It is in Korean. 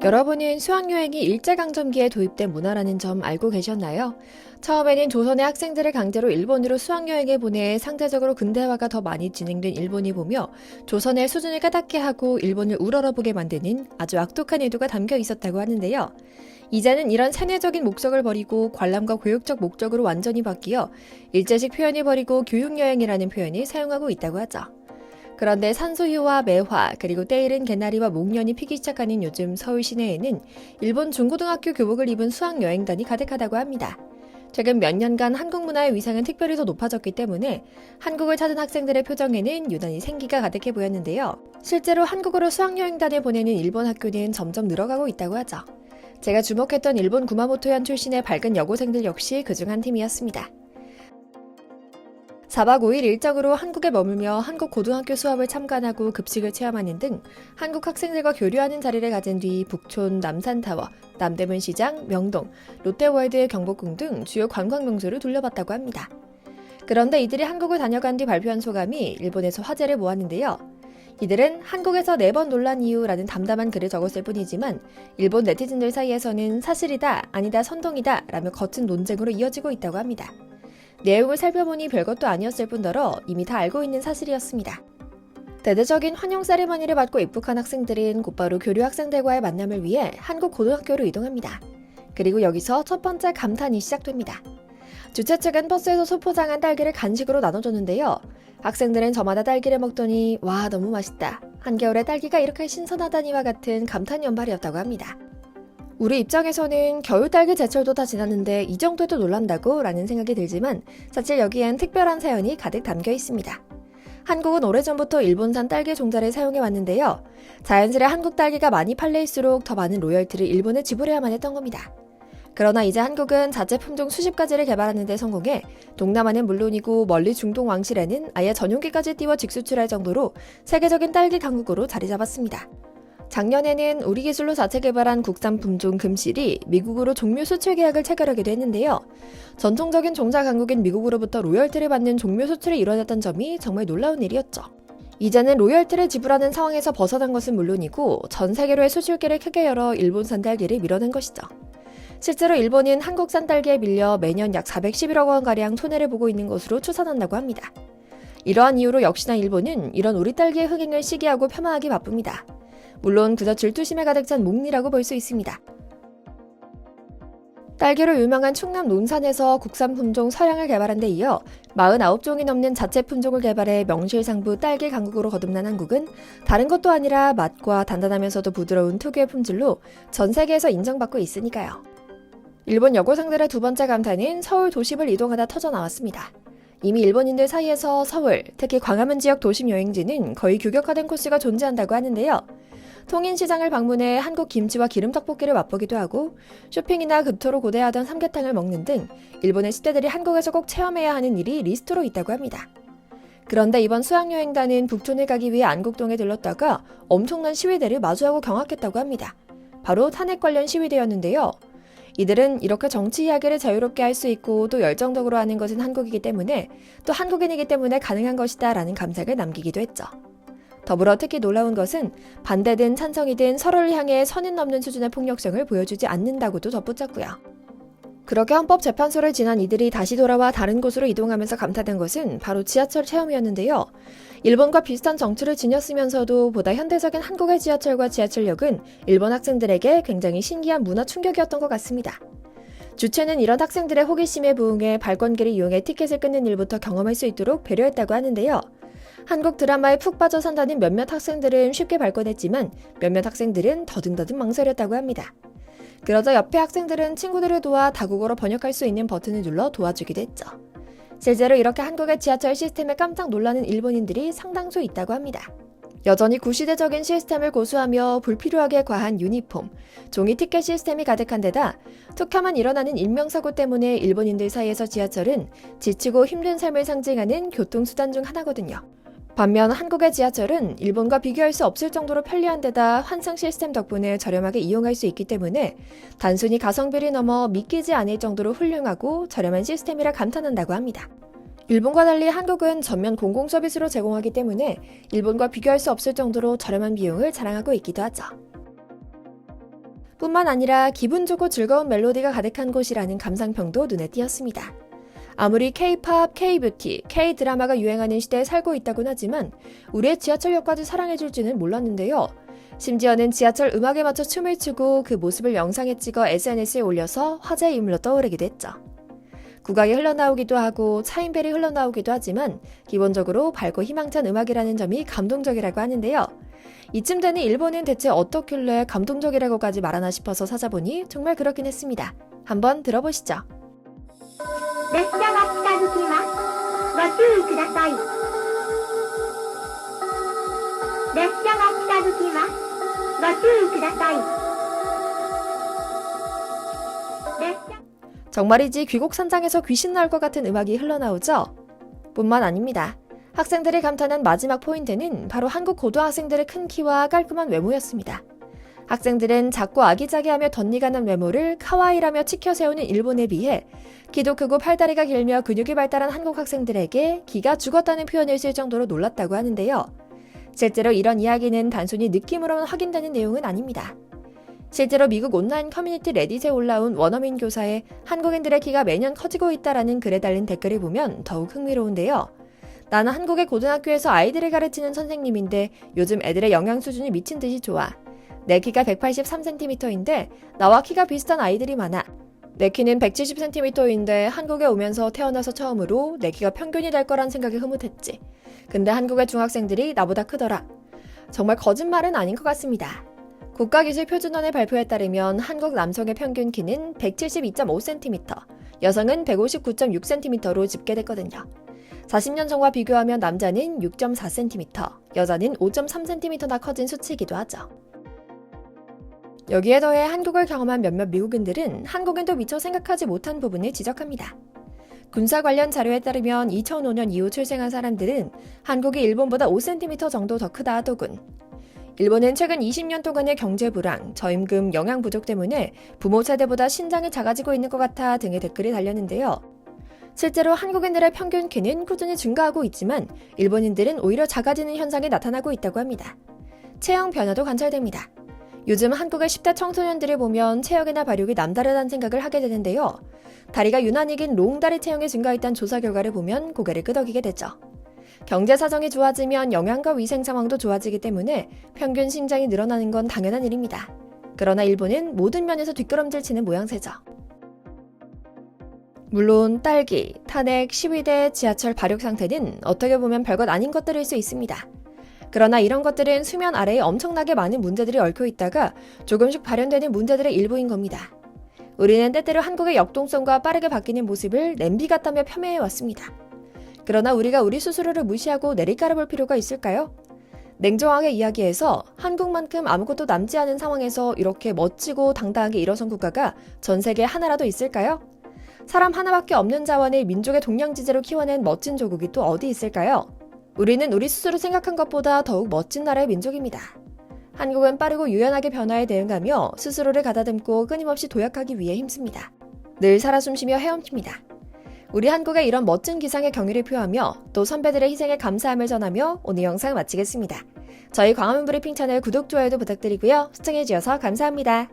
여러분은 수학여행이 일제강점기에 도입된 문화라는 점 알고 계셨나요? 처음에는 조선의 학생들을 강제로 일본으로 수학여행에 보내 상대적으로 근대화가 더 많이 진행된 일본이 보며 조선의 수준을 까맣게 하고 일본을 우러러보게 만드는 아주 악독한 의도가 담겨 있었다고 하는데요. 이제는 이런 세뇌적인 목적을 버리고 관람과 교육적 목적으로 완전히 바뀌어 일제식 표현을 버리고 교육여행이라는 표현을 사용하고 있다고 하죠. 그런데 산소유와 매화, 그리고 때이른 개나리와 목련이 피기 시작하는 요즘 서울 시내에는 일본 중고등학교 교복을 입은 수학여행단이 가득하다고 합니다. 최근 몇 년간 한국 문화의 위상은 특별히 더 높아졌기 때문에 한국을 찾은 학생들의 표정에는 유난히 생기가 가득해 보였는데요. 실제로 한국으로 수학여행단을 보내는 일본 학교는 점점 늘어가고 있다고 하죠. 제가 주목했던 일본 구마모토현 출신의 밝은 여고생들 역시 그중 한 팀이었습니다. 4박 5일 일정으로 한국에 머물며 한국 고등학교 수업을 참관하고 급식을 체험하는 등 한국 학생들과 교류하는 자리를 가진 뒤 북촌, 남산타워, 남대문시장, 명동, 롯데월드, 경복궁 등 주요 관광명소를 둘러봤다고 합니다. 그런데 이들이 한국을 다녀간 뒤 발표한 소감이 일본에서 화제를 모았는데요. 이들은 한국에서 4번 논란 이유라는 담담한 글을 적었을 뿐이지만 일본 네티즌들 사이에서는 사실이다, 아니다, 선동이다 라며 거친 논쟁으로 이어지고 있다고 합니다. 내용을 살펴보니 별것도 아니었을 뿐더러 이미 다 알고 있는 사실이었습니다. 대대적인 환영 세리머니를 받고 입국한 학생들은 곧바로 교류 학생들과의 만남을 위해 한국 고등학교로 이동합니다. 그리고 여기서 첫 번째 감탄이 시작됩니다. 주최 측은 버스에서 소포장한 딸기를 간식으로 나눠줬는데요. 학생들은 저마다 딸기를 먹더니 와 너무 맛있다. 한겨울에 딸기가 이렇게 신선하다니와 같은 감탄 연발이었다고 합니다. 우리 입장에서는 겨울 딸기 제철도 다 지났는데 이 정도에도 놀란다고? 라는 생각이 들지만 사실 여기엔 특별한 사연이 가득 담겨 있습니다. 한국은 오래전부터 일본산 딸기 종자를 사용해왔는데요. 자연스레 한국 딸기가 많이 팔릴수록 더 많은 로열티를 일본에 지불해야만 했던 겁니다. 그러나 이제 한국은 자체 품종 수십 가지를 개발하는 데 성공해 동남아는 물론이고 멀리 중동 왕실에는 아예 전용기까지 띄워 직수출할 정도로 세계적인 딸기 강국으로 자리 잡았습니다. 작년에는 우리 기술로 자체 개발한 국산 품종 금실이 미국으로 종묘 수출 계약을 체결하기도 했는데요. 전통적인 종자 강국인 미국으로부터 로열티를 받는 종묘 수출이 이뤄졌던 점이 정말 놀라운 일이었죠. 이제는 로열티를 지불하는 상황에서 벗어난 것은 물론이고 전 세계로의 수출길을 크게 열어 일본산 딸기를 밀어낸 것이죠. 실제로 일본은 한국산 딸기에 밀려 매년 약 411억 원가량 손해를 보고 있는 것으로 추산한다고 합니다. 이러한 이유로 역시나 일본은 이런 우리 딸기의 흥행을 시기하고 폄하하기 바쁩니다. 물론 그저 질투심에 가득 찬 목리라고 볼 수 있습니다. 딸기로 유명한 충남 논산에서 국산 품종 서량을 개발한 데 이어 49종이 넘는 자체 품종을 개발해 명실상부 딸기 강국으로 거듭난 한국은 다른 것도 아니라 맛과 단단하면서도 부드러운 특유의 품질로 전 세계에서 인정받고 있으니까요. 일본 여고생들의 두 번째 감탄은 서울 도심을 이동하다 터져나왔습니다. 이미 일본인들 사이에서 서울, 특히 광화문 지역 도심 여행지는 거의 규격화된 코스가 존재한다고 하는데요. 통인시장을 방문해 한국 김치와 기름떡볶이를 맛보기도 하고 쇼핑이나 급토로 고대하던 삼계탕을 먹는 등 일본의 10대들이 한국에서 꼭 체험해야 하는 일이 리스트로 있다고 합니다. 그런데 이번 수학여행단은 북촌을 가기 위해 안국동에 들렀다가 엄청난 시위대를 마주하고 경악했다고 합니다. 바로 탄핵 관련 시위대였는데요. 이들은 이렇게 정치 이야기를 자유롭게 할 수 있고 또 열정적으로 하는 것은 한국이기 때문에 또 한국인이기 때문에 가능한 것이다 라는 감상을 남기기도 했죠. 더불어 특히 놀라운 것은 반대든 찬성이든 서로를 향해 선을 넘는 수준의 폭력성을 보여주지 않는다고도 덧붙였고요. 그렇게 헌법재판소를 지난 이들이 다시 돌아와 다른 곳으로 이동하면서 감탄한 것은 바로 지하철 체험이었는데요. 일본과 비슷한 정치를 지녔으면서도 보다 현대적인 한국의 지하철과 지하철역은 일본 학생들에게 굉장히 신기한 문화 충격이었던 것 같습니다. 주최는 이런 학생들의 호기심에 부응해 발권기를 이용해 티켓을 끊는 일부터 경험할 수 있도록 배려했다고 하는데요. 한국 드라마에 푹 빠져 산다는 몇몇 학생들은 쉽게 발권했지만 몇몇 학생들은 더듬더듬 망설였다고 합니다. 그러자 옆에 학생들은 친구들을 도와 다국어로 번역할 수 있는 버튼을 눌러 도와주기도 했죠. 실제로 이렇게 한국의 지하철 시스템에 깜짝 놀라는 일본인들이 상당수 있다고 합니다. 여전히 구시대적인 시스템을 고수하며 불필요하게 과한 유니폼, 종이 티켓 시스템이 가득한 데다 툭하면 일어나는 인명사고 때문에 일본인들 사이에서 지하철은 지치고 힘든 삶을 상징하는 교통수단 중 하나거든요. 반면 한국의 지하철은 일본과 비교할 수 없을 정도로 편리한 데다 환승 시스템 덕분에 저렴하게 이용할 수 있기 때문에 단순히 가성비를 넘어 믿기지 않을 정도로 훌륭하고 저렴한 시스템이라 감탄한다고 합니다. 일본과 달리 한국은 전면 공공 서비스로 제공하기 때문에 일본과 비교할 수 없을 정도로 저렴한 비용을 자랑하고 있기도 하죠. 뿐만 아니라 기분 좋고 즐거운 멜로디가 가득한 곳이라는 감상평도 눈에 띄었습니다. 아무리 K-팝, K-뷰티, K-드라마가 유행하는 시대에 살고 있다곤 하지만 우리의 지하철역까지 사랑해줄지는 몰랐는데요. 심지어는 지하철 음악에 맞춰 춤을 추고 그 모습을 영상에 찍어 SNS에 올려서 화제의 인물로 떠오르기도 했죠. 국악이 흘러나오기도 하고 차인벨이 흘러나오기도 하지만 기본적으로 밝고 희망찬 음악이라는 점이 감동적이라고 하는데요. 이쯤 되니 일본은 대체 어떻길래 감동적이라고까지 말하나 싶어서 찾아보니 정말 그렇긴 했습니다. 한번 들어보시죠. 列車が近づきます。ご注意ください。列車が近づきます。ご注意ください。列車 정말이지 귀곡산장에서 귀신 나올 것 같은 음악이 흘러나오죠? 뿐만 아닙니다. 학생들이 감탄한 마지막 포인트는 바로 한국 고등학생들의 큰 키와 깔끔한 외모였습니다. 학생들은 작고 아기자기하며 덧니가는 외모를 카와이라며 치켜 세우는 일본에 비해 키도 크고 팔다리가 길며 근육이 발달한 한국 학생들에게 기가 죽었다는 표현을 쓸 정도로 놀랐다고 하는데요. 실제로 이런 이야기는 단순히 느낌으로만 확인되는 내용은 아닙니다. 실제로 미국 온라인 커뮤니티 레딧에 올라온 원어민 교사의 한국인들의 키가 매년 커지고 있다라는 글에 달린 댓글을 보면 더욱 흥미로운데요. 나는 한국의 고등학교에서 아이들을 가르치는 선생님인데 요즘 애들의 영양 수준이 미친 듯이 좋아. 내 키가 183cm인데 나와 키가 비슷한 아이들이 많아. 내 키는 170cm인데 한국에 오면서 태어나서 처음으로 내 키가 평균이 될 거란 생각이 흐뭇했지. 근데 한국의 중학생들이 나보다 크더라. 정말 거짓말은 아닌 것 같습니다. 국가기술표준원의 발표에 따르면 한국 남성의 평균 키는 172.5cm, 여성은 159.6cm로 집계됐거든요. 40년 전과 비교하면 남자는 6.4cm, 여자는 5.3cm나 커진 수치이기도 하죠. 여기에 더해 한국을 경험한 몇몇 미국인들은 한국인도 미처 생각하지 못한 부분을 지적합니다. 군사 관련 자료에 따르면 2005년 이후 출생한 사람들은 한국이 일본보다 5cm 정도 더 크다 하더군. 일본은 최근 20년 동안의 경제 불황, 저임금, 영양 부족 때문에 부모 세대보다 신장이 작아지고 있는 것 같아 등의 댓글이 달렸는데요. 실제로 한국인들의 평균 키는 꾸준히 증가하고 있지만 일본인들은 오히려 작아지는 현상이 나타나고 있다고 합니다. 체형 변화도 관찰됩니다. 요즘 한국의 10대 청소년들을 보면 체형이나 발육이 남다르다는 생각을 하게 되는데요. 다리가 유난히 긴 롱다리 체형이 증가했다는 조사 결과를 보면 고개를 끄덕이게 되죠. 경제 사정이 좋아지면 영양과 위생 상황도 좋아지기 때문에 평균 신장이 늘어나는 건 당연한 일입니다. 그러나 일본은 모든 면에서 뒷걸음질 치는 모양새죠. 물론 딸기, 탄핵, 시위대, 지하철 발육 상태는 어떻게 보면 별것 아닌 것들일 수 있습니다. 그러나 이런 것들은 수면 아래에 엄청나게 많은 문제들이 얽혀 있다가 조금씩 발현되는 문제들의 일부인 겁니다. 우리는 때때로 한국의 역동성과 빠르게 바뀌는 모습을 냄비 같다며 폄훼해왔습니다. 그러나 우리가 우리 스스로를 무시하고 내리깔아볼 필요가 있을까요? 냉정하게 이야기해서 한국만큼 아무것도 남지 않은 상황에서 이렇게 멋지고 당당하게 일어선 국가가 전 세계에 하나라도 있을까요? 사람 하나밖에 없는 자원을 민족의 동량지대로 키워낸 멋진 조국이 또 어디 있을까요? 우리는 우리 스스로 생각한 것보다 더욱 멋진 나라의 민족입니다. 한국은 빠르고 유연하게 변화에 대응하며 스스로를 가다듬고 끊임없이 도약하기 위해 힘씁니다. 늘 살아 숨쉬며 헤엄칩니다. 우리 한국의 이런 멋진 기상의 경의를 표하며 또 선배들의 희생에 감사함을 전하며 오늘 영상 마치겠습니다. 저희 광화문 브리핑 채널 구독, 좋아요도 부탁드리고요. 시청해주셔서 감사합니다.